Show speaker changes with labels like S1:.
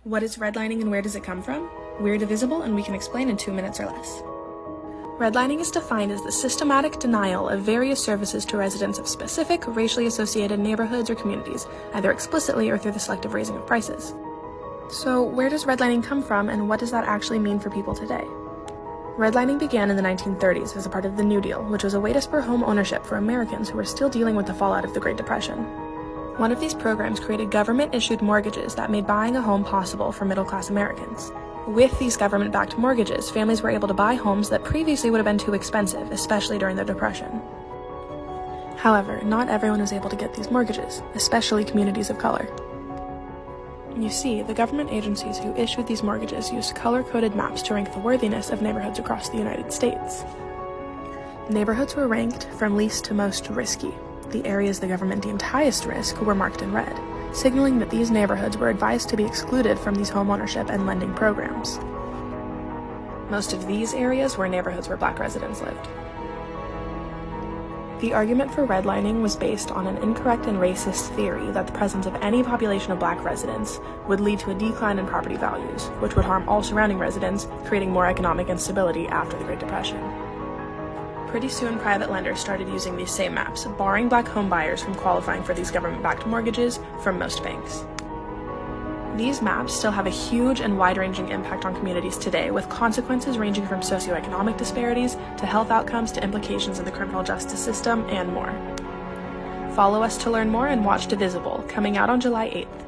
S1: What is redlining and where does it come from? We're Divisible and we can explain in 2 minutes or less. Redlining is defined as the systematic denial of various services to residents of specific, racially associated neighborhoods or communities, either explicitly or through the selective raising of prices. So, where does redlining come from and what does that actually mean for people today? Redlining began in the 1930s as a part of the New Deal, which was a way to spur home ownership for Americans who were still dealing with the fallout of the Great Depression. One of these programs created government-issued mortgages that made buying a home possible for middle-class Americans. With these government-backed mortgages, families were able to buy homes that previously would have been too expensive, especially during the Depression. However, not everyone was able to get these mortgages, especially communities of color. You see, the government agencies who issued these mortgages used color-coded maps to rank the worthiness of neighborhoods across the United States. Neighborhoods were ranked from least to most risky. The areas the government deemed highest risk were marked in red, signaling that these neighborhoods were advised to be excluded from these homeownership and lending programs. Most of these areas were neighborhoods where Black residents lived. The argument for redlining was based on an incorrect and racist theory that the presence of any population of Black residents would lead to a decline in property values, which would harm all surrounding residents, creating more economic instability after the Great Depression. Pretty soon, private lenders started using these same maps, barring Black homebuyers from qualifying for these government-backed mortgages from most banks. These maps still have a huge and wide-ranging impact on communities today, with consequences ranging from socioeconomic disparities to health outcomes to implications in the criminal justice system and more. Follow us to learn more and watch Divisible, coming out on July 8th.